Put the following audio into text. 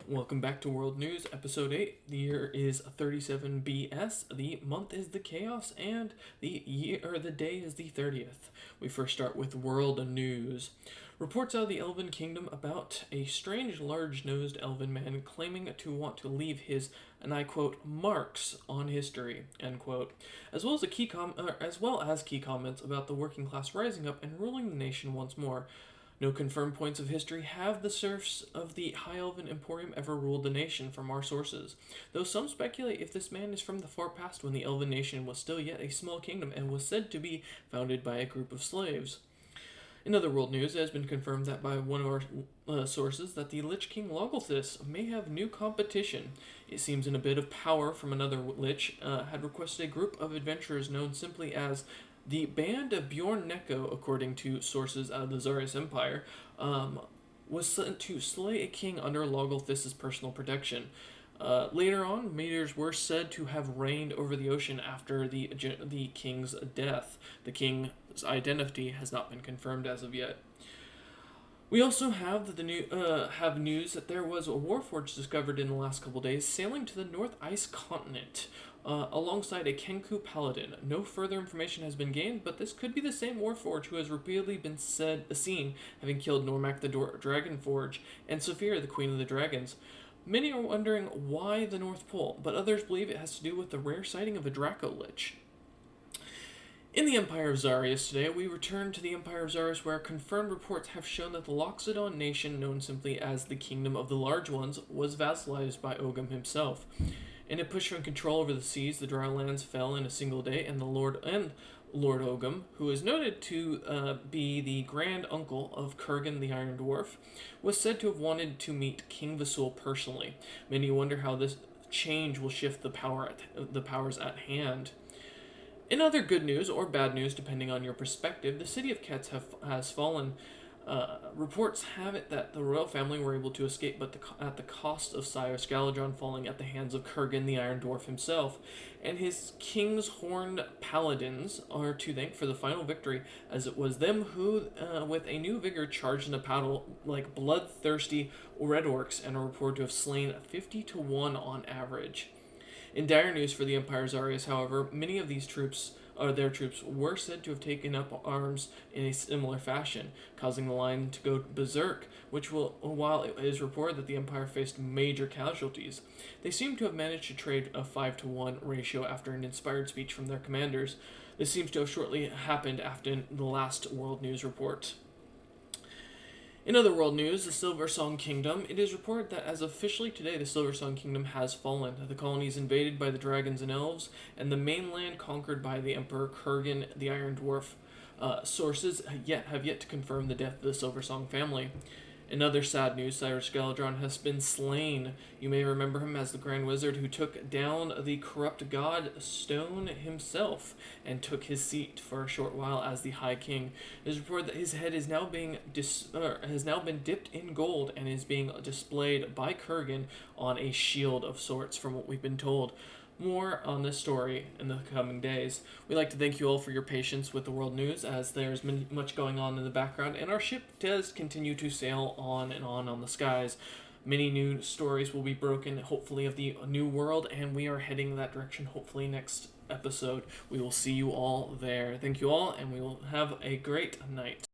Welcome back to World News, Episode 8. The year is 37 BS, the month is the Chaos, and the day is the 30th. We first start with World News. Reports out of the Elven Kingdom about a strange large-nosed elven man claiming to want to leave his, and I quote, marks on history, end quote, as well as key comments about the working class rising up and ruling the nation once more. No confirmed points of history have the serfs of the High Elven Emporium ever ruled the nation from our sources, though some speculate if this man is from the far past when the Elven nation was still yet a small kingdom and was said to be founded by a group of slaves. In other world news, it has been confirmed that by one of our sources that the Lich King Logolthus may have new competition. It seems in a bit of power from another Lich had requested a group of adventurers known simply as the Band of Bjorn Neko, according to sources out of the Zarius Empire, was sent to slay a king under Logolthus' personal protection. Later on, meteors were said to have rained over the ocean after the king's death. The king's identity has not been confirmed as of yet. We also have news that there was a warforged discovered in the last couple days sailing to the North Ice continent alongside a Kenku paladin. No further information has been gained, but this could be the same warforged who has repeatedly been seen having killed Normak the Dragonforge and Saphira the Queen of the Dragons. Many are wondering why the North Pole, but others believe it has to do with the rare sighting of a Draco Lich. In the Empire of Zarius today, we return to the Empire of Zarius, where confirmed reports have shown that the Loxodon nation, known simply as the Kingdom of the Large Ones, was vassalized by Ogum himself. In a push for control over the seas, the dry lands fell in a single day, and Lord Ogum, who is noted to be the grand uncle of Kurgan the Iron Dwarf, was said to have wanted to meet King Vasul personally. Many wonder how this change will shift the powers at hand. In other good news, or bad news depending on your perspective, the city of Ketz has fallen. Reports have it that the royal family were able to escape, but at the cost of Sire Scaladron falling at the hands of Kurgan the Iron Dwarf himself, and his King's Horn Paladins are to thank for the final victory, as it was them who, with a new vigor, charged in a battle like bloodthirsty red orcs and are reported to have slain 50 to 1 on average. In dire news for the Empire of Zarius, however, many of their troops were said to have taken up arms in a similar fashion, causing the line to go berserk, while it is reported that the Empire faced major casualties. They seem to have managed to trade a 5-to-1 ratio after an inspired speech from their commanders. This seems to have shortly happened after the last World News report. In other world news, the Silversong Kingdom, it is reported that as officially today, the Silversong Kingdom has fallen. The colonies invaded by the dragons and elves, and the mainland conquered by the Emperor Kurgan the Iron Dwarf. Sources have yet to confirm the death of the Silversong family. In other sad news, Cyrus Galadron has been slain. You may remember him as the Grand Wizard who took down the corrupt god Stone himself and took his seat for a short while as the High King. It is reported that his head is now has now been dipped in gold and is being displayed by Kurgan on a shield of sorts, from what we've been told. More on this story in the coming days. We'd like to thank you all for your patience with the world news, as there's been much going on in the background, and our ship does continue to sail on and on the skies. Many new stories will be broken, hopefully, of the new world, and we are heading that direction, hopefully, next episode. We will see you all there. Thank you all, and we will have a great night.